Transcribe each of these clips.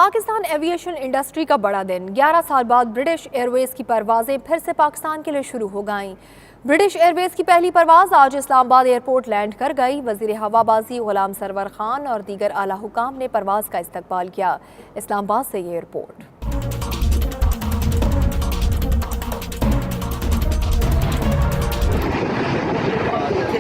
Pakistan aviation industry کا بڑا دن 11 سال بعد برٹش ایئر ویز کی پروازیں پھر سے پاکستان کے لیے شروع ہو گئیں۔ برٹش ایئر ویز کی پہلی پرواز آج اسلام آباد ایئرپورٹ لینڈ کر گئی۔ وزیر ہوا بازی غلام سرور خان اور دیگر اعلیٰ حکام نے پرواز کا استقبال کیا۔ اسلام آباد سے یہ ایئرپورٹ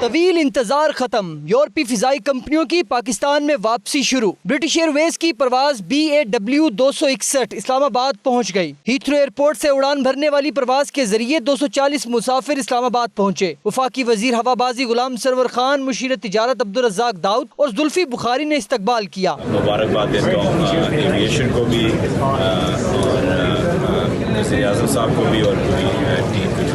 طویل انتظار ختم، یورپی فضائی کمپنیوں کی پاکستان میں واپسی شروع۔ برٹش ایئر ویز کی پرواز BAW 261 اسلام آباد پہنچ گئی۔ ہیتھرو ایئرپورٹ سے اڑان بھرنے والی پرواز کے ذریعے 240 مسافر اسلام آباد پہنچے۔ وفاقی وزیر ہوا بازی غلام سرور خان، مشیر تجارت عبدالرزاق داؤد اور زلفی بخاری نے استقبال کیا۔ مبارکباد دیتا ہوں ایویشن کو بھی اور وزیر اعظم صاحب کو بھی اور پوری ٹیم کو۔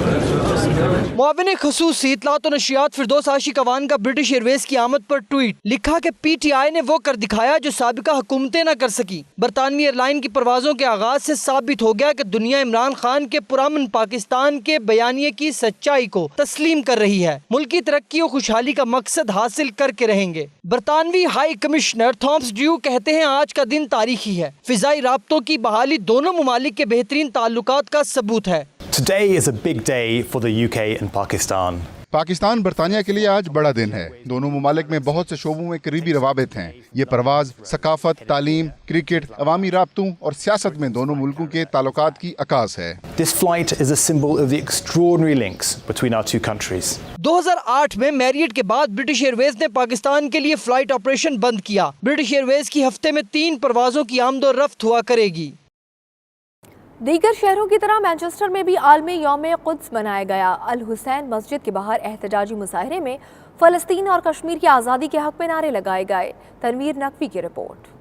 معاون خصوصی اطلاعات و نشریات فردوس عاشق اوان کا برٹش ایئر ویز کی آمد پر ٹویٹ لکھا کہ PTI نے وہ کر دکھایا جو سابقہ حکومتیں نہ کر سکی۔ برطانوی ایئر لائن کی پروازوں کے آغاز سے ثابت ہو گیا کہ دنیا عمران خان کے پرامن پاکستان کے بیانیے کی سچائی کو تسلیم کر رہی ہے۔ ملکی ترقی و خوشحالی کا مقصد حاصل کر کے رہیں گے۔ برطانوی ہائی کمشنر تھامس ڈیو کہتے ہیں آج کا دن تاریخی ہے۔ فضائی رابطوں کی بحالی دونوں ممالک کے بہترین تعلقات کا ثبوت ہے۔ Today is a big day for the UK and Pakistan. Pakistan برطانیہ کے لیے آج بڑا دن ہے۔ دونوں ممالک میں بہت سے شعبوں میں قریبی روابط ہیں۔ یہ پرواز ثقافت، تعلیم، کرکٹ، عوامی رابطوں اور سیاست میں دونوں ملکوں کے تعلقات کی عکاس ہے۔ This flight is a symbol of the extraordinary links between our two countries. 2008 میں میریٹ کے بعد برٹش ایئر ویز نے پاکستان کے لیے فلائٹ آپریشن بند کیا۔ برٹش ایئر ویز کی ہفتے میں 3 پروازوں کی آمد و رفت ہوا کرے گی۔ دیگر شہروں کی طرح مانچسٹر میں بھی عالمی یوم قدس منایا گیا۔ الحسین مسجد کے باہر احتجاجی مظاہرے میں فلسطین اور کشمیر کی آزادی کے حق میں نعرے لگائے گئے۔ تنویر نقوی کی رپورٹ۔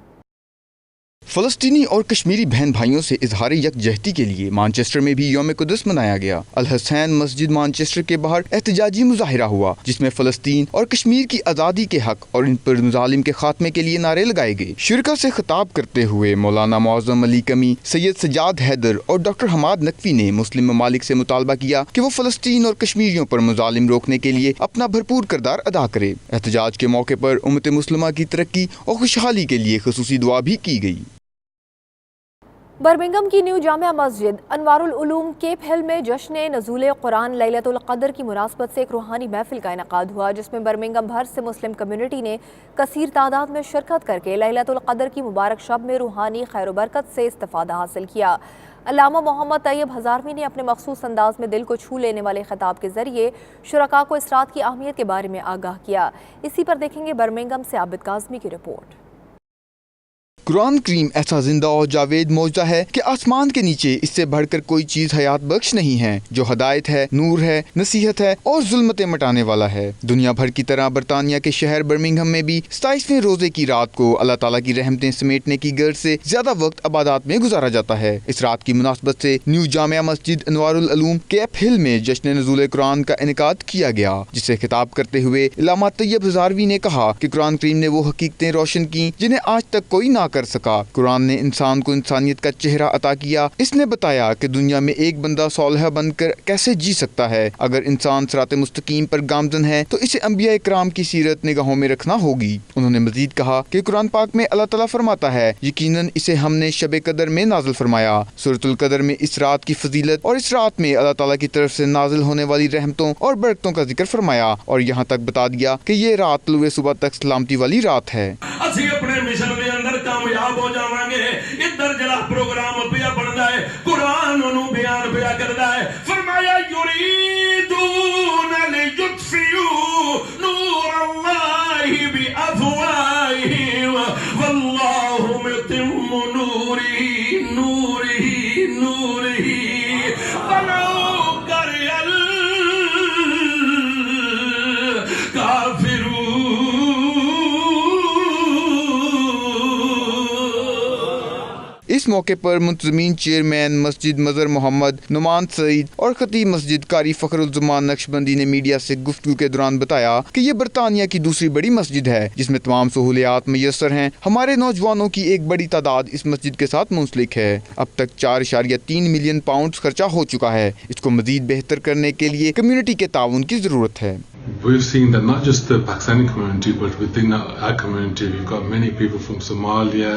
فلسطینی اور کشمیری بہن بھائیوں سے اظہار یکجہتی کے لیے مانچسٹر میں بھی یوم قدس منایا گیا۔ الحسین مسجد مانچسٹر کے باہر احتجاجی مظاہرہ ہوا جس میں فلسطین اور کشمیر کی آزادی کے حق اور ان پر مظالم کے خاتمے کے لیے نعرے لگائے گئے۔ شرکا سے خطاب کرتے ہوئے مولانا معظم علی کمی، سید سجاد حیدر اور ڈاکٹر حماد نقوی نے مسلم ممالک سے مطالبہ کیا کہ وہ فلسطین اور کشمیریوں پر مظالم روکنے کے لیے اپنا بھرپور کردار ادا کرے۔ احتجاج کے موقع پر امت مسلمہ کی ترقی اور خوشحالی کے لیے خصوصی دعا بھی کی گئی۔ برمنگھم کی نیو جامعہ مسجد انوار العلوم کیپ ہل میں جشن نزول قرآن لیلۃ القدر کی مناسبت سے ایک روحانی محفل کا انعقاد ہوا جس میں برمنگھم بھر سے مسلم کمیونٹی نے کثیر تعداد میں شرکت کر کے لیلۃ القدر کی مبارک شب میں روحانی خیر و برکت سے استفادہ حاصل کیا۔ علامہ محمد طیب ہزاروی نے اپنے مخصوص انداز میں دل کو چھو لینے والے خطاب کے ذریعے شرکاء کو اس رات کی اہمیت کے بارے میں آگاہ کیا۔ اسی پر دیکھیں گے برمنگھم سے عابد کاظمی کی رپورٹ۔ قرآن کریم ایسا زندہ اور جاوید معجزہ ہے کہ آسمان کے نیچے اس سے بڑھ کر کوئی چیز حیات بخش نہیں ہے، جو ہدایت ہے، نور ہے، نصیحت ہے اور ظلمتیں مٹانے والا ہے۔ دنیا بھر کی طرح برطانیہ کے شہر برمنگھم میں بھی 27ویں روزے کی رات کو اللہ تعالیٰ کی رحمتیں سمیٹنے کی غرض سے زیادہ وقت عبادات میں گزارا جاتا ہے۔ اس رات کی مناسبت سے نیو جامعہ مسجد انوار العلوم کیپ ہل میں جشن نزول قرآن کا انعقاد کیا گیا، جسے خطاب کرتے ہوئے علامہ طیب ہزاروی نے کہا کہ قرآن کریم نے وہ حقیقتیں روشن کی جنہیں آج تک کوئی نہ کر سکا۔ قرآن نے انسان کو انسانیت کا چہرہ عطا کیا۔ اس نے بتایا کہ دنیا میں ایک بندہ صالح بن کر کیسے جی سکتا ہے۔ اگر انسان صراط مستقیم پر گامزن ہے تو اسے انبیاء کرام کی سیرت نگاہوں میں رکھنا ہوگی۔ انہوں نے مزید کہا کہ قرآن پاک میں اللہ تعالیٰ فرماتا ہے یقیناً اسے ہم نے شب قدر میں نازل فرمایا۔ سورۃ القدر میں اس رات کی فضیلت اور اس رات میں اللہ تعالیٰ کی طرف سے نازل ہونے والی رحمتوں اور برکتوں کا ذکر فرمایا اور یہاں تک بتا دیا کہ یہ رات طلوع صبح تک سلامتی والی رات ہے۔ اسی اپنے مشن دے اندر کامیاب ہو جاواں گے۔ ادھر جڑا پروگرام پیا بندا ہے قرآن انہوں بیان پیا کردا ہے۔ فرمایا یریدون لیطفئوا نور اللہ بافواہہم واللہ متم نورہ ولو کرہ الکافرون۔ اس موقع پر منتظمین چیئرمین مسجد مظہر محمد نعمان سعید اور خطیب مسجد قاری فخر الزمان نقشبندی نے میڈیا سے گفتگو کے دوران بتایا کہ یہ برطانیہ کی دوسری بڑی مسجد ہے جس میں تمام سہولیات میسر ہیں۔ ہمارے نوجوانوں کی ایک بڑی تعداد اس مسجد کے ساتھ منسلک ہے۔ اب تک 4.3 ملین پاؤنڈ خرچہ ہو چکا ہے۔ اس کو مزید بہتر کرنے کے لیے کمیونٹی کے تعاون کی ضرورت ہے۔ We've seen that not just the Pakistani community, but within our community, we've got many people from Somalia,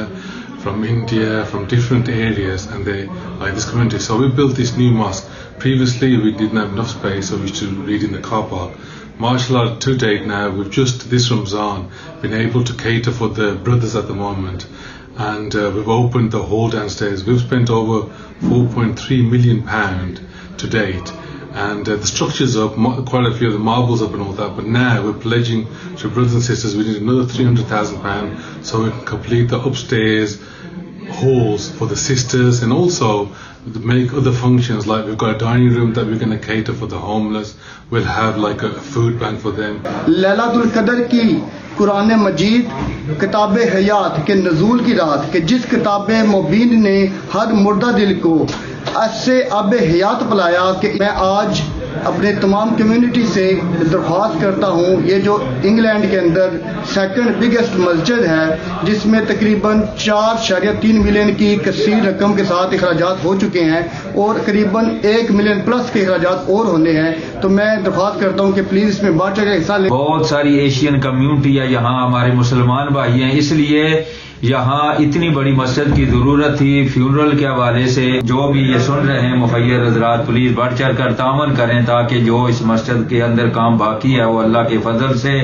from India, from different areas, and they are in this community. So we built this new mosque. Previously, we didn't have enough space, so we used to read in the car park. MashaAllah, to date now, we've just this Ramzan been able to cater for the brothers at the moment. And we've opened the hall downstairs. We've spent over £4.3 million to date, and the structure's up, quite a few of the marbles up and all that, but now we're pledging to brothers and sisters we need another £300,000 so we can complete the upstairs halls for the sisters, and also make other functions, like we've got a dining room that we're going to cater for the homeless. We'll have like a food bank for them. लैलातुल कदर की कुरान मजीद किताब हयात के नज़ूल की रात के जिस किताब मुबीन ने हर मुर्दा दिल को ऐसे अब हयात पिलाया कि मैं आज अपने तमाम कम्युनिटी से दरख्वास्त करता हूँ, ये जो इंग्लैंड के अंदर सेकंड बिगेस्ट मस्जिद है जिसमें तकरीबन 4.3 मिलियन की कसीर रकम के साथ अखराजात हो चुके हैं और करीबन 1 मिलियन प्लस के अखराजात और होने हैं, तो मैं दरख्वास्त करता हूँ कि प्लीज़ इसमें बढ़ चढ़ हिस्सा लें। बहुत सारी एशियन कम्युनिटी है यहाँ, हमारे मुसलमान भाई हैं, इसलिए यहाँ इतनी बड़ी मस्जिद की जरूरत थी। फ्यूनरल के हवाले से जो भी ये सुन रहे हैं मुखय्यर हजरात, प्लीज बढ़ चढ़ कर तावन करें ताकि जो इस मस्जिद के अंदर काम बाकी है वो अल्लाह के फजल से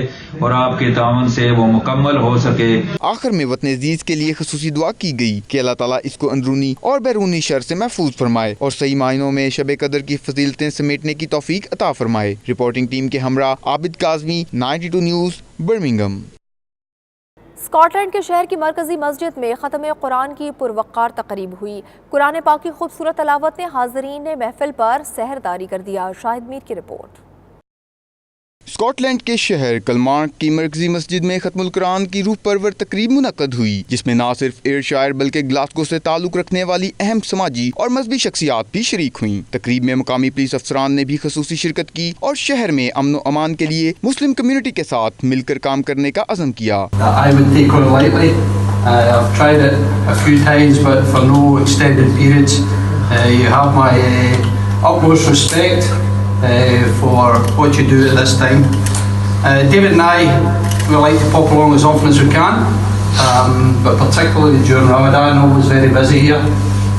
और आपके तावन से वो मुकम्मल हो सके। आखिर में वतन अजीज के लिए खुसूसी दुआ की गई कि अल्लाह ताला इसको अंदरूनी और बैरूनी शर से महफूज फरमाए और सही मायनों में शब कदर की फजीलतें समेटने की तौफीक अता फरमाए। रिपोर्टिंग टीम के हमरा Abid Kazmi, 92 news, Birmingham. Scotland के शहर की मरकजी मस्जिद में ख़त्म कुरान की पुरवक़ार तक़रीब हुई। कुरान पाक की खूबसूरत तलावत ने हाज़रीन महफिल पर सहरदारी कर दिया। शाहिद मीर की रिपोर्ट। स्कॉटलैंड के शहर कलमार्क की मरकजी मस्जिद में खत्मुल कुरान की रूह परवर तकरीब मुनक्कद हुई, जिसमें न सिर्फ एयरशायर बल्कि ग्लासगो से ताल्लुक रखने वाली अहम समाजी और मजहबी शख्सियात भी शरीक हुई। तकरीब में मुकामी पुलिस अफसरान ने भी खसूसी शिरकत की और शहर में अमन व अमान के लिए मुस्लिम कम्युनिटी के साथ मिलकर काम करने का अज़म किया। for what you do at this time. David and I, we like to pop along as often as we can, but particularly during Ramadan, always very busy here.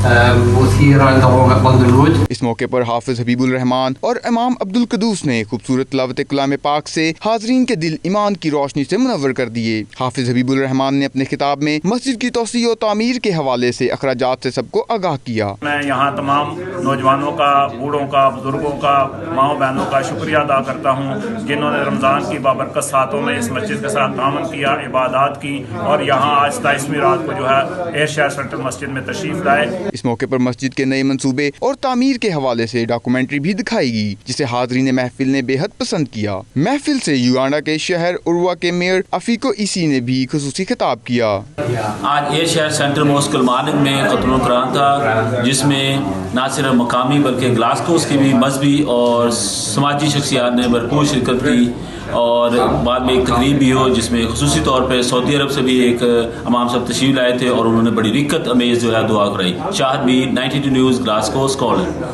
both here and along at London Road. इस मौके पर हाफिज हबीबुल रहमान और इमाम अब्दुल कदूस ने खूबसूरत तिलावत कलाम पाक से हाजरीन के दिल ईमान की रोशनी से मुनव्वर कर दिए। हाफिज हबीबुल रहमान ने अपने खिताब में मस्जिद की तौसीह और तामीर के हवाले से अखराजात से सबको आगाह किया। मैं यहाँ तमाम नौजवानों का, बूढ़ों का, बुजुर्गों का, माओ बहनों का शुक्रिया अदा करता हूँ जिन्होंने रमज़ान की बाबरकत सातों में इस मस्जिद के साथ तामन किया, इबादत की और यहाँ आज 27वीं रात को जो है एयरशायर सेंट्रल मस्जिद में तशरीफ लाए। इस मौके पर मस्जिद के नए मंसूबे और तामीर के हवाले से डॉक्यूमेंट्री भी दिखाएगी, जिसे हाजरीन महफिल ने बेहद पसंद किया। महफिल से युगांडा के शहर उर्वा के मेयर अफीको इसी ने भी खुसूसी खिताब किया। आज एयरशायर सेंट्रल मॉस्क कलमार्क में खत्मुल कुरान था, जिसमें न सिर्फ मकामी बल्कि ग्लासगोस की भी मजहबी और समाजी शख्सियात ने भरपूर शिरकत की और बाद में एक तकरीब भी हो जिसमें खुसूसी तौर पर सऊदी अरब से भी एक इमाम साहब तशरीफ लाए थे और उन्होंने बड़ी रिक्कत अमेज़ जो है दुआ कराई। शाहिद भी 92 news, Glasgow, Scotland.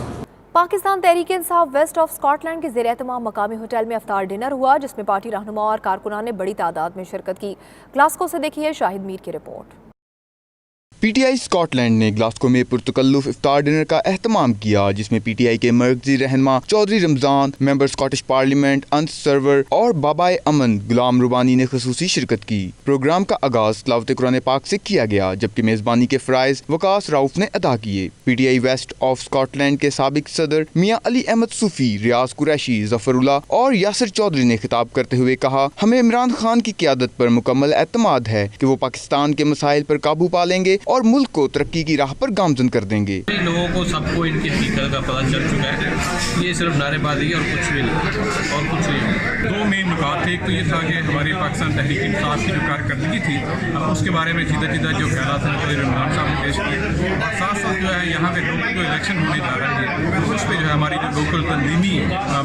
Pakistan Tehreek Insaf west of Scotland के ज़ेर एहतमाम मकामी होटल में अफ्तार डिनर हुआ, जिसमें पार्टी रहनुमा और कारकुनान ने बड़ी तादाद में शिरकत की। ग्लासगो से देखिए शाहिद मीर की रिपोर्ट। पीटीआई स्कॉटलैंड ने ग्लासगो में पुरतकल्लुफ इफ्तार डिनर का एहतमाम किया, जिसमें पीटीआई के मरकजी रहनुमा Chaudhry Ramzan, member Scottish parliament Anas Sarwar और बाबाए अमन गुलाम रुबानी ने खुसूसी शिरकत की। प्रोग्राम का आगाज तिलावत कुरान पाक से किया गया, जबकि मेजबानी के फराइज वकास राउफ ने अदा किए। पीटीआई वेस्ट ऑफ स्कॉटलैंड के साबिक सदर मियां अली अहमद सूफी, रियाज कुरैशी, जफरुल्लाह और यासिर चौधरी ने खिताब करते हुए कहा, हमें इमरान खान की क़यादत पर मुकम्मल एतमाद है कि वो पाकिस्तान के मसाइल पर काबू पा लेंगे और मुल्क को तरक्की की राह पर गामजन कर देंगे। लोगों को सबको इनकी हकीकत का पता चल चुका है, ये सिर्फ नारेबाजी और कुछ भी नहीं। दो मेन नुकात थे, एक तो ये था कि हमारी पाकिस्तान तहरीक इंसाफ की जो कारकर्दगी थी उसके बारे में सीधा सीधा जो ख्यालात हैं इमरान साहब ने पेश किए और साथ साथ जो है यहाँ पे लोकल जो इलेक्शन होने जा रहा है उस पर जो है हमारी जो लोकल तंजीमी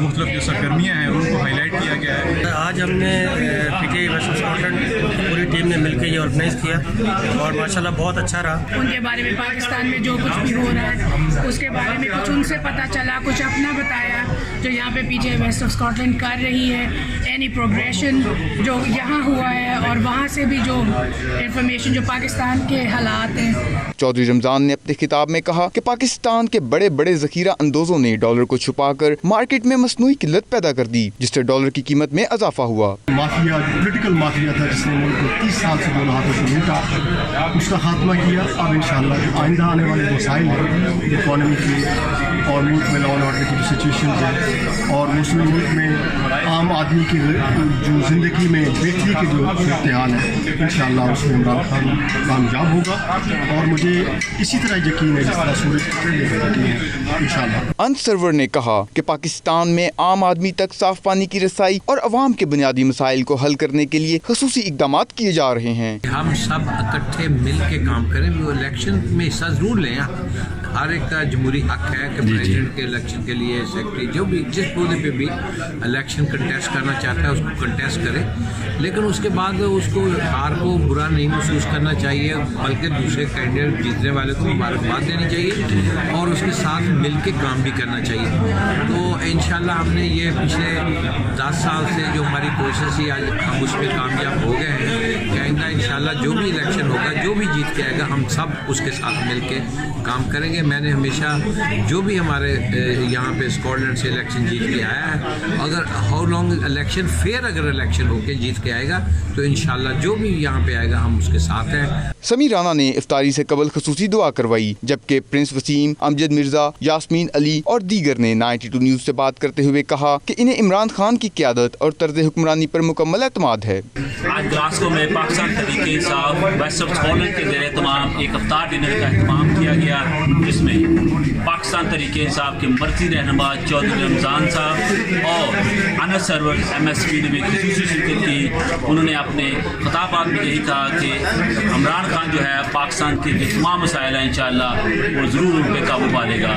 मुख्तलिफ जो सरगर्मियाँ हैं उनको हाईलाइट किया गया है। आज हमने पीटीआई वेस्ट ऑफ स्कॉटलैंड पूरी टीम ने मिलकर ये ऑर्गेनाइज किया और माशाल्लाह बहुत अच्छा रहा। उनके बारे में पाकिस्तान में जो कुछ भी हो रहा है उसके बारे में कुछ उनसे पता चला, कुछ अपना बताया जो यहाँ पे पीटीआई वेस्ट ऑफ स्कॉटलैंड कर रही है। एनी प्रोग्रेशन जो यहाँ हुआ है और वहाँ से भी जो इंफॉर्मेशन जो पाकिस्तान के हालात हैं। चौधरी रमजान ने अपने खिताब में कहा कि पाकिस्तान के बड़े बड़े जखीरा अंदोजों ने डॉलर को छुपाकर मार्केट में मसनूई किल्लत पैदा कर दी, जिससे डॉलर की कीमत में इजाफा हुआ। माफिया, पॉलिटिकल माफिया था जिसने मुल्क को 30 साल से दोनों हाथों से लूटा, उसका खात्मा किया। अब इंशाल्लाह आइंदा आने वाले मसाइल हैं इकॉनमी के और मुल्क में लॉ एंड ऑर्डर की जो सिचुएशन है और मुस्लिम मुल्क में आम आदमी की जो ज़िंदगी में बेहतरी के जो इम्तिहान है, इंशाल्लाह उसमें इमरान खान कामयाब होगा और मुझे इसी तरह यकीन है जिस तरह सूरज यकीन है इंशाल्लाह। अंत सरवर ने कहा कि पाकिस्तान में आम आदमी तक साफ पानी की रसाई और अवाम के बुनियादी मसाइल को हल करने के लिए खसूसी इक़दामात किए जा रहे हैं। हम सब इकट्ठे मिल के काम करें, वो इलेक्शन में हिस्सा जरूर लें। हर एक का जमहूरी हक है कि प्रेसिडेंट के इलेक्शन के लिए सेक्रेटरी जो भी जिस पौधे पे भी इलेक्शन कंटेस्ट करना चाहता है उसको कंटेस्ट करे, लेकिन उसके बाद उसको हार को बुरा नहीं महसूस करना चाहिए, बल्कि दूसरे कैंडिडेट जीतने वाले को मुबारकबाद देनी चाहिए और उसके साथ मिल के काम भी करना चाहिए। तो इंशाल्लाह हमने ये पिछले 10 साल से जो हमारी कोशिश थी आज हम उस पर कामयाब हो गए हैं कि आइंदा इंशाल्लाह जो भी इलेक्शन होगा, जो भी जीत के आएगा, हम सब उसके साथ मिल के काम करेंगे। मैंने हमेशा जो भी हमारे यहाँ पे स्कॉटलैंड से इलेक्शन जीत के आया है, अगर हाउ लॉन्ग इलेक्शन फेयर अगर इलेक्शन होके जीत के आएगा तो इंशाल्लाह जो भी यहाँ पे आएगा हम उसके साथ हैं। समीर राना ने इफ्तारी से कबल खसूसी दुआ करवाई, जबकि प्रिंस वसीम, अमजद मिर्जा, यास्मीन अली और दीगर ने 92 न्यूज़ से बात करते हुए कहा कि इन्हें इमरान खान की क़यादत और तर्ज हुक्मरानी पर मुकम्मल एतमाद है। आज ग्लासगो में Pakistan Tehreek-e-Insaf west of Scotland के ज़रिए तमाम एक इफ्तार डिनर का एहतमाम किया गया, जिसमें पाकिस्तान तहरीक-ए-इंसाफ के मर्जी रहनुमा चौधरी रमजान साहब और अनस सरवर MSP ने भी खसूसी शिरकत की। उन्होंने अपने खिताबात में यही कहा कि इमरान खान जो है पाकिस्तान के जो तमाम मसाइल हैं इंशाअल्लाह वो ज़रूर उन पर काबू पा लेगा।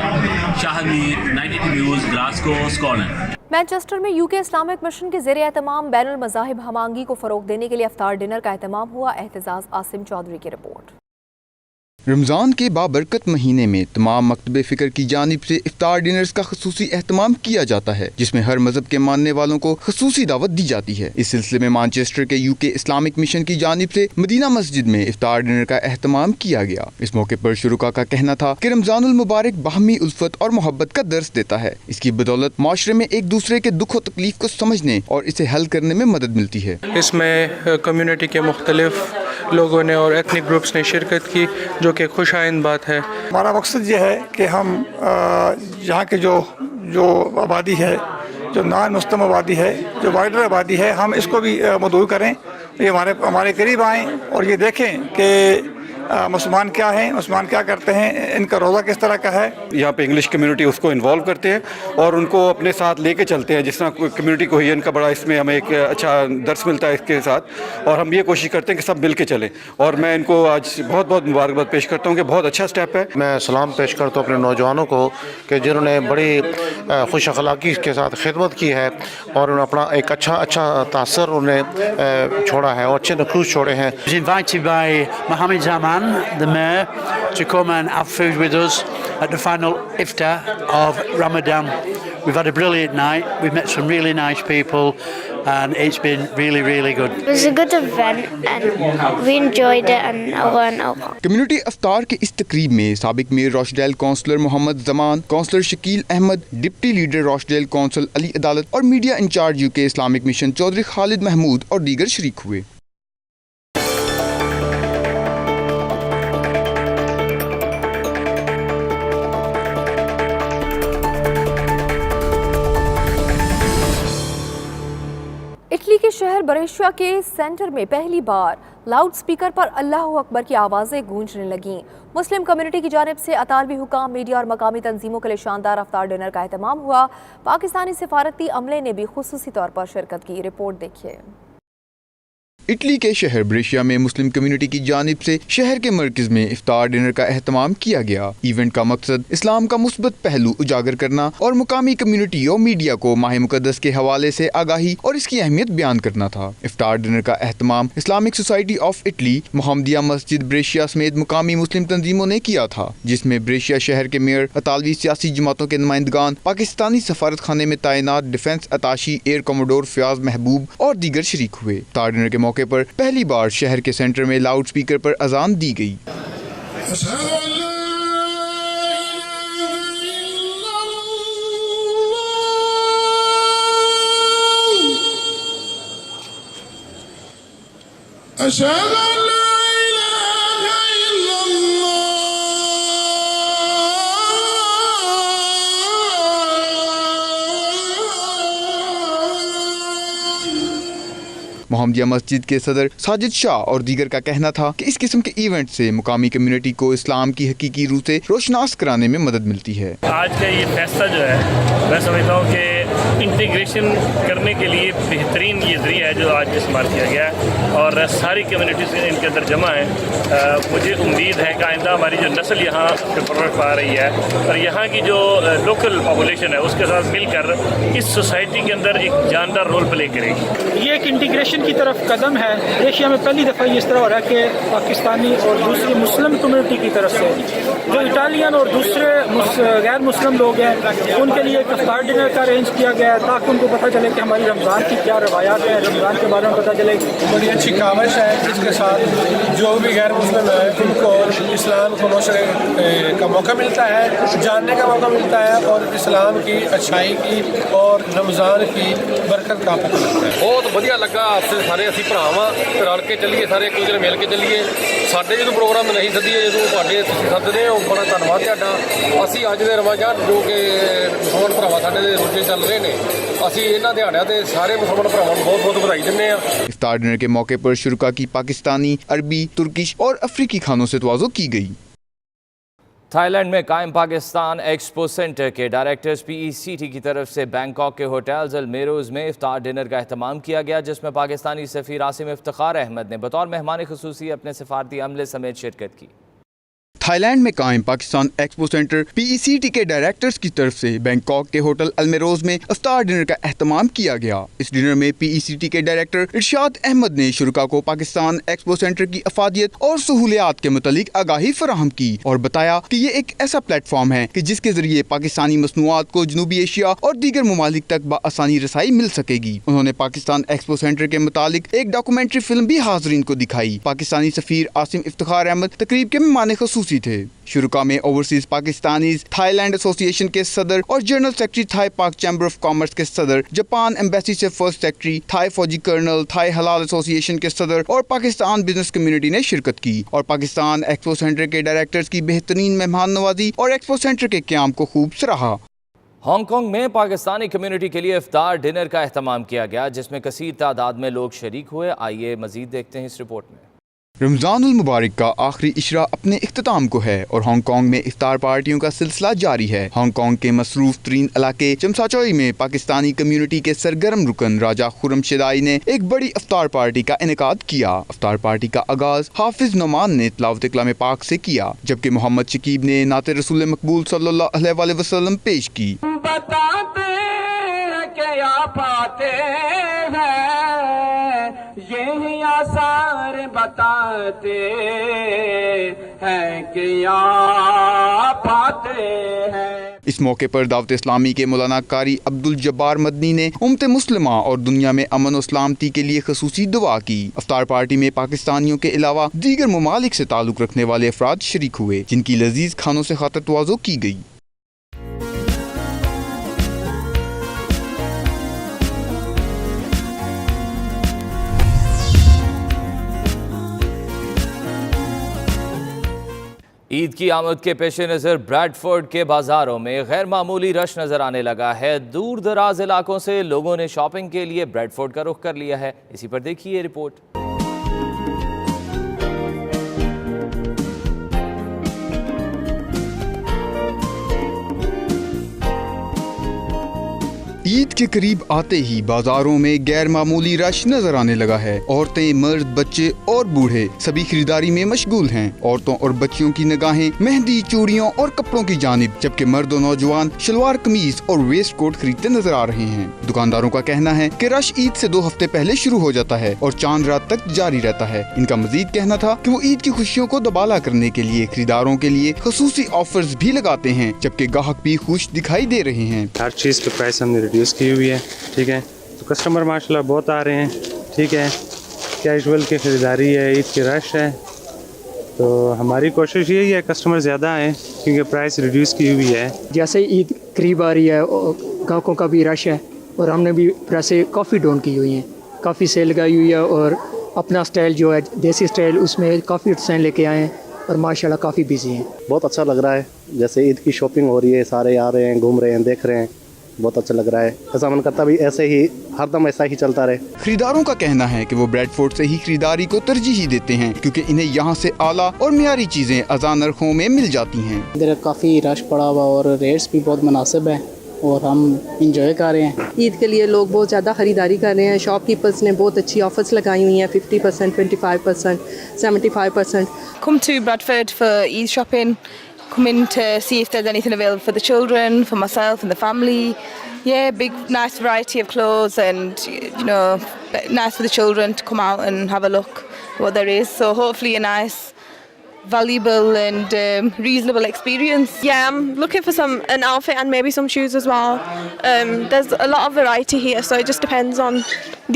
Shahmir, 92 news, Glasgow, Scotland. Manchester में UK इस्लामिक मिशन के ज़रिए एहतमाम बैनुल मज़ाहिब हमांगी को फ़रोग़ देने के लिए इफ्तार डिनर का एहतमाम हुआ। एहतजाज आसिम चौधरी की रिपोर्ट। रमज़ान के बाबरकत महीने में तमाम मकतबे फ़िक्र की जानिब से इफ्तार डिनर्स का खसूसी एहतमाम किया जाता है, जिसमें हर मजहब के मानने वालों को खसूसी दावत दी जाती है। इस सिलसिले में मैनचेस्टर के UK इस्लामिक मिशन की जानिब से मदीना मस्जिद में इफ्तार डिनर का एहतमाम किया गया। इस मौके पर शुरुका का कहना था कि रमज़ानुल मुबारक बाहमी उल्फत और मोहब्बत का दर्स देता है। इसकी बदौलत माशरे में एक दूसरे के दुख और तकलीफ को समझने और इसे हल करने में मदद मिलती है। इसमें कम्युनिटी के मुख्तलिफ लोगों ने और एथनिक ग्रुप्स ने शिरकत की, जो कि खुशाइंद बात है। हमारा मकसद ये है कि हम यहाँ के जो आबादी है, जो नॉन मुस्लिम आबादी है, जो वाइडर आबादी है, हम इसको भी मदऊ करें, ये हमारे करीब आएँ और ये देखें कि मुसलमान क्या हैं, मुसलमान क्या करते हैं, इनका रोज़ा किस तरह का है। यहाँ पे इंग्लिश कम्युनिटी उसको इन्वॉल्व करते हैं और उनको अपने साथ लेके चलते हैं। जिस तरह कम्युनिटी को है इनका बड़ा इसमें हमें एक अच्छा दर्स मिलता है इसके साथ, और हम ये कोशिश करते हैं कि सब मिल के चलें। और मैं इनको आज बहुत बहुत मुबारकबाद पेश करता हूँ कि बहुत अच्छा स्टेप है। मैं सलाम पेश करता हूँ अपने नौजवानों को कि जिन्होंने बड़ी खुश अखलाकी के साथ खिदमत की है और उन्होंने अपना एक अच्छा तासर उन्हें छोड़ा है और अच्छे नखूस छोड़े हैं। Invited by Mohammed Zaman, the mayor, to come and have food with us at the final iftar of Ramadan. We've had a brilliant night. We've met some really nice people and it's been really, really good. It was a good event and we enjoyed it and I learned a lot. Community अफ्तार के इस तकरीब में साबिक mayor Rochdale councillor Mohammad Zaman, councillor Shakeel Ahmed, deputy leader Rochdale council Ali Adalat और media incharge UK Islamic mission Chaudhry Khalid Mahmood और दीगर शरीक हुए। इटली के शहर बरेशिया के सेंटर में पहली बार लाउड स्पीकर पर अल्लाहु अकबर की आवाज़ें गूंजने लगीं। मुस्लिम कम्युनिटी की जानिब से अतालवी हुकाम, मीडिया और मकामी तंजीमों के लिए शानदार अफ्तार डिनर का एहतमाम हुआ। पाकिस्तानी सिफारती अमले ने भी खुसूसी तौर पर शिरकत की। रिपोर्ट देखिए। اٹلی کے شہر بریشیا میں مسلم کمیونٹی کی جانب سے شہر کے مرکز میں افطار ڈنر کا اہتمام کیا گیا۔ ایونٹ کا مقصد اسلام کا مثبت پہلو اجاگر کرنا اور مقامی کمیونٹی اور میڈیا کو ماہ مقدس کے حوالے سے آگاہی اور اس کی اہمیت بیان کرنا تھا۔ افطار ڈنر کا اہتمام Islamic society of Italy, Mohammadiya Masjid Brescia سمیت مقامی مسلم تنظیموں نے کیا تھا، جس میں بریشیا شہر کے میئر، اطالوی سیاسی جماعتوں کے نمائندگان، پاکستانی سفارت خانے میں تعینات ڈیفنس اتاشی ایئر کموڈور فیاض محبوب اور دیگر شریک ہوئے۔ افطار ڈنر کے موقع پر پہلی بار شہر کے سینٹر میں لاؤڈ سپیکر پر اذان دی گئی۔ محمدیہ مسجد کے صدر ساجد شاہ اور دیگر کا کہنا تھا کہ اس قسم کے ایونٹ سے مقامی کمیونٹی کو اسلام کی حقیقی روح سے روشناس کرانے میں مدد ملتی ہے۔ آج کا یہ فیصلہ جو ہے میں سمجھتا ہوں کہ انٹیگریشن کرنے کے لیے بہترین یہ ذریعہ ہے جو آج استعمال کیا گیا ہے، اور ساری کمیونٹیز ان کے اندر جمع ہیں۔ مجھے امید ہے کہ آئندہ ہماری جو نسل یہاں پروڈکٹ پا رہی ہے اور یہاں کی جو لوکل پاپولیشن ہے اس کے ساتھ مل کر اس سوسائٹی کے اندر ایک جاندار رول پلے کرے گی۔ یہ ایک انٹیگریشن کی طرف قدم ہے۔ ایشیا میں پہلی دفعہ یہ اس طرح ہو رہا ہے کہ پاکستانی اور دوسری مسلم کمیونٹی کی طرف سے جو اٹالین اور دوسرے غیر مسلم لوگ ہیں ان کے لیے ایک افطار ڈنر کا ارینج کیا گیا ہے تاکہ ان کو پتہ چلے کہ ہماری رمضان کی کیا روایات ہیں، رمضان کے بارے میں پتہ چلے۔ بڑی اچھی کاوش ہے اس کے ساتھ جو بھی غیر مسلم ہے ان کو اسلام کو نوشرے کا موقع ملتا ہے، جاننے کا موقع ملتا ہے اور اسلام کی اچھائی کی اور رمضان کی برکت کا پتہ لگتا ہے۔ بہت ਵਧੀਆ ਲੱਗਾ। ਆਪਸੇ ਸਾਰੇ ਅਸੀਂ ਭਰਾ ਵਾਂ ਤੇ ਰਲ ਕੇ ਚੱਲੀਏ, ਸਾਰੇ ਇੱਕ ਦੂਜੇ ਨਾਲ ਮਿਲ ਕੇ ਚੱਲੀਏ। ਸਾਡੇ ਜਦੋਂ ਪ੍ਰੋਗਰਾਮ ਨਹੀਂ ਸੱਦੀਏ, ਜਦੋਂ ਤੁਹਾਡੇ ਤੁਸੀਂ ਸੱਦਦੇ ਹੋ, ਬੜਾ ਧੰਨਵਾਦ ਤੁਹਾਡਾ। ਅਸੀਂ ਅੱਜ ਦੇ ਰਮਜ਼ਾਨ ਜੋ ਕਿ ਮੁਸਲਮਾਨ ਭਰਾਵਾਂ ਸਾਡੇ ਦੇ ਰੋਜ਼ੇ ਚੱਲ ਰਹੇ ਨੇ, ਅਸੀਂ ਇਹਨਾਂ ਦਿਹਾੜਿਆਂ ਤੇ ਸਾਰੇ ਮੁਸਲਮਾਨ ਭਰਾਵਾਂ ਨੂੰ ਬਹੁਤ ਬਹੁਤ ਵਧਾਈ ਦਿੰਦੇ ਹਾਂ। افطار ڈنر کے موقع پر شرکا کی پاکستانی، عربی، ترکش اور افریقی کھانوں سے توازو کی گئی۔ تھائی لینڈ میں قائم پاکستان ایکسپو سینٹر کے ڈائریکٹرز پی ای سی ٹی کی طرف سے بینکاک کے ہوٹل المیروز میں افطار ڈنر کا اہتمام کیا گیا، جس میں پاکستانی سفیر عاصم افتخار احمد نے بطور مہمان خصوصی اپنے سفارتی عملے سمیت شرکت کی۔ تھائی لینڈ میں قائم پاکستان ایکسپو سینٹر پی ای سی ٹی کے ڈائریکٹرز کی طرف سے بینکاک کے ہوٹل المیروز میں افطار ڈنر کا اہتمام کیا گیا۔ اس ڈنر میں پی ای سی ٹی کے ڈائریکٹر ارشاد احمد نے شرکا کو پاکستان ایکسپو سینٹر کی افادیت اور سہولیات کے متعلق آگاہی فراہم کی اور بتایا کہ یہ ایک ایسا پلیٹ فارم ہے کہ جس کے ذریعے پاکستانی مصنوعات کو جنوبی ایشیا اور دیگر ممالک تک بآسانی رسائی مل سکے گی۔ انہوں نے پاکستان ایکسپو سینٹر کے متعلق ایک ڈاکومنٹری فلم بھی حاضرین کو دکھائی۔ پاکستانی سفیر عاصم افتخار احمد تقریب کے مہمان خصوصی تھے۔ شرکا میں اوورسیز پاکستانیز تھائی لینڈ ایسوسی ایشن کے صدر اور جنرل سیکرٹری تھائی پاک چیمبر آف کامرس کے صدر، جاپان ایمبیسی سے فرسٹ سیکرٹری، تھائی فوجی کرنل، تھائی حلال ایسوسی ایشن کے صدر اور پاکستان بزنس کمیونٹی نے شرکت کی اور پاکستان ایکسپو سینٹر کے ڈائریکٹرز کی بہترین مہمان نوازی اور ایکسپو سینٹر کے قیام کو خوب سراہا۔ ہانگ کانگ میں پاکستانی کمیونٹی کے لیے افطار ڈنر کا اہتمام کیا گیا، جس میں کثیر تعداد میں لوگ شریک ہوئے۔ آئیے مزید دیکھتے ہیں اس رپورٹ میں۔ رمضان المبارک کا آخری اشرا اپنے اختتام کو ہے اور ہانگ کانگ میں افطار پارٹیوں کا سلسلہ جاری ہے۔ ہانگ کانگ کے مصروف ترین علاقے چمساچوئی میں پاکستانی کمیونٹی کے سرگرم رکن راجہ خرم شدائی نے ایک بڑی افطار پارٹی کا انعقاد کیا۔ افطار پارٹی کا آغاز حافظ نعمان نے تلاوت کلام پاک سے کیا، جبکہ محمد شکیب نے نعت رسول مقبول صلی اللہ علیہ وآلہ وسلم پیش کی۔ یہ آثار بتاتے ہیں کہ یا پاتے ہیں۔ اس موقع پر دعوت اسلامی کے مولانا قاری عبد الجبار مدنی نے امت مسلمہ اور دنیا میں امن و سلامتی کے لیے خصوصی دعا کی۔ افطار پارٹی میں پاکستانیوں کے علاوہ دیگر ممالک سے تعلق رکھنے والے افراد شریک ہوئے، جن کی لذیذ کھانوں سے خاطر تواضع کی گئی۔ عید کی آمد کے پیش نظر بریڈ فورڈ کے بازاروں میں غیر معمولی رش نظر آنے لگا ہے۔ دور دراز علاقوں سے لوگوں نے شاپنگ کے لیے بریڈ فورڈ کا رخ کر لیا ہے۔ اسی پر دیکھیے یہ رپورٹ۔ ईद के करीब आते ही बाजारों में गैर मामूली रश नजर आने लगा है। औरतें, मर्द, बच्चे और बूढ़े सभी खरीदारी में मशगूल हैं। औरतों और बच्चियों की निगाहें मेहंदी, चूड़ियों और कपड़ों की जानिब, जबकि मर्द और नौजवान शलवार कमीज और वेस्ट कोट खरीदते नजर आ रहे हैं। दुकानदारों का कहना है कि रश ईद से 2 हफ्ते पहले शुरू हो जाता है और चांद रात तक जारी रहता है। इनका मजीद कहना था कि वो ईद की खुशियों को दबाला करने के लिए खरीदारों के लिए खसूसी ऑफर्स भी लगाते हैं, जबकि ग्राहक भी खुश दिखाई दे रहे हैं। हर चीज़ पे प्राइस हमने रिड्यूस की हुई है, ठीक है। तो कस्टमर माशाल्लाह बहुत आ रहे हैं, ठीक है। कैजुअल की ख़रीदारी है, ईद की रश है, तो हमारी कोशिश यही है कस्टमर ज़्यादा आएँ क्योंकि प्राइस रिड्यूस की हुई है। जैसे ईद करीब आ रही है, ग्राहकों का भी रश है और हमने भी प्राइसें काफ़ी डाउन की हुई हैं, काफ़ी सेल लगाई हुई है और अपना स्टाइल जो है देसी स्टाइल उसमें काफ़ी डिज़ाइन लेके आए हैं और माशाल्लाह काफ़ी बिजी हैं। बहुत अच्छा लग रहा है, जैसे ईद की शॉपिंग हो रही है, सारे आ रहे हैं, घूम रहे हैं, देख रहे हैं, बहुत अच्छा लग रहा है। ऐसा मन करता भी ऐसे ही हरदम ऐसा ही चलता रहे। खरीदारों का कहना है कि वो ब्रेडफोर्ड से ही खरीदारी को तरजीह देते हैं क्योंकि इन्हें यहाँ से आला और मियारी चीज़ें आसान नरखों में मिल जाती हैं। इधर काफ़ी रश पड़ा हुआ और रेट्स भी बहुत मुनासिब है और हम इंजॉय कर रहे हैं। ईद के लिए लोग बहुत ज़्यादा ख़रीदारी कर रहे हैं। शॉपकीपर्स ने बहुत अच्छी ऑफर्स लगाई हुई हैं, 50%, 25%, 75%. Come to Bradford for Eid shopping. Come in to see if there's anything available for the children, for myself and the family. Yeah, big nice variety of clothes and nice for the children to come out and have a look what there is. So hopefully a nice, valuable and reasonable experience. Yeah, I'm looking for an outfit and maybe some shoes as well. There's a lot of variety here, so it just depends on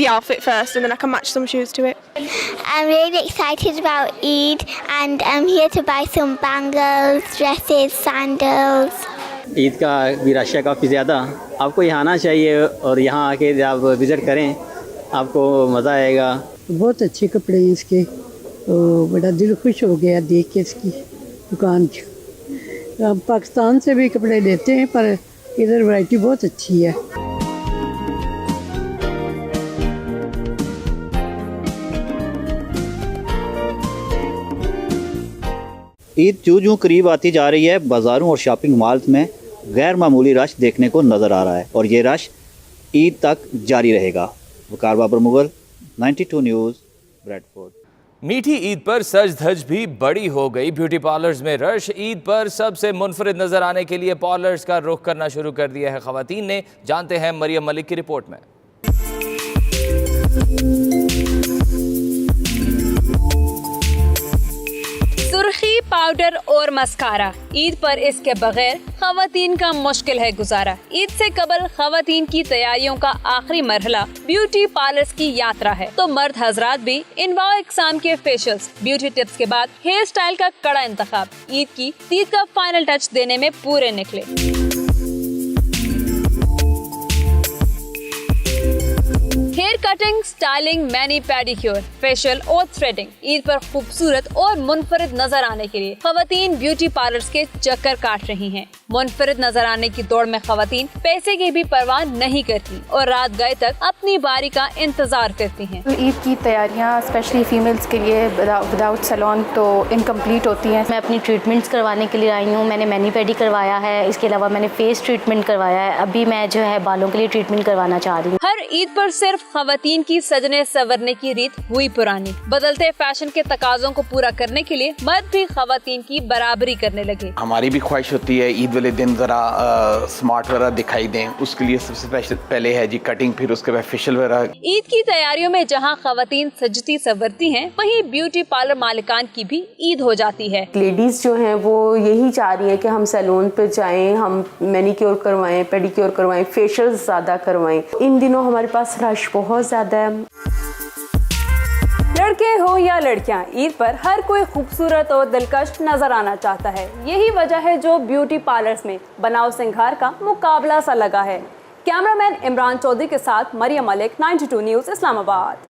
the outfit first and then I can match some shoes to it. I'm really excited about Eid and I'm here to buy some bangles, dresses, sandals. Eid का भी rush है काफ़ी ज़्यादा, आपको यहाँ आना चाहिए और यहाँ आके जब विज़िट करें आपको मज़ा आएगा। बहुत अच्छे कपड़े हैं इसके, तो बड़ा दिल खुश हो गया देख के इसकी दुकान की। अब पाकिस्तान से भी कपड़े लेते हैं पर इधर वैरायटी बहुत अच्छी है। ईद जूं करीब आती जा रही है, बाज़ारों और शॉपिंग मॉल्स में गैर मामूली रश देखने को नज़र आ रहा है और ये रश ईद तक जारी रहेगा। वकार बाबर मुगल, 92 न्यूज़, ब्रेडफोर्ड। मीठी ईद पर सज धज भी बड़ी हो गई। ब्यूटी पार्लर्स में रश ईद पर सबसे मुनफरिद नजर आने के लिए पार्लर्स का रुख करना शुरू कर दिया है खवातीन ने। जानते हैं मरियम मलिक की रिपोर्ट में। सुर्खी, पाउडर और मस्कारा, ईद पर इसके बगैर खवातीन का मुश्किल है गुजारा। ईद से कबल खवातीन की तैयारियों का आखिरी मरहला ब्यूटी पार्लर्स की यात्रा है, तो मर्द हजरात भी इनवाओ इकसाम के फेशियल्स, ब्यूटी टिप्स के बाद हेयर स्टाइल का कड़ा इंतखाब ईद की ईद का फाइनल टच देने में पूरे निकले। Hair cutting, styling, mani pedicure, facial और थ्रेडिंग, ईद पर खूबसूरत और मुनफरिद नजर आने के लिए खवातीन ब्यूटी पार्लर्स के चक्कर काट रही हैं। मुनफरिद नजर आने की दौड़ में खवातीन पैसे की भी परवाह नहीं करती और रात गए तक अपनी बारी का इंतजार करती हैं। ईद की तैयारियां स्पेशली फीमेल्स के लिए विदाउट सैलून तो इनकम्प्लीट होती हैं। मैं अपनी ट्रीटमेंट्स करवाने के लिए आई हूँ। मैंने मैनी पेडी करवाया है, इसके अलावा मैंने फेस ट्रीटमेंट करवाया है। अभी मैं जो है बालों के लिए ट्रीटमेंट करवाना चाह रही हूँ। हर ईद पर सिर्फ खवातीन की सजने संवरने की रीत हुई पुरानी। बदलते फैशन के तकाजों को पूरा करने के लिए मर्द भी खवातीन की बराबरी करने लगे। हमारी भी ख्वाहिश होती है ईद वाले दिन जरा स्मार्ट वगैरह दिखाई दें, उसके लिए सबसे पहले है जी कटिंग, फिर उसके बाद फेशियल वगैरह। ईद की तैयारियों में जहां खवातीन सजती संवरती हैं, वहीं ब्यूटी पार्लर मालिकान की भी ईद हो जाती है। लेडीज जो हैं वो यही चाह रही है कि हम सैलून पे जाएं, हम मैनिक्योर करवाएं, पेडिक्योर करवाएं, फेशियल ज्यादा करवाएं। इन दिनों हमारे पास रश बहुत ज्यादा है। लड़के हो या लड़कियां, ईद पर हर कोई खूबसूरत और दिलकश नजर आना चाहता है। यही वजह है जो ब्यूटी पार्लर्स में बनाव सिंगार का मुकाबला सा लगा है। कैमरामैन इमरान चौधरी के साथ मरियम मलिक, 92 न्यूज़, इस्लामाबाद।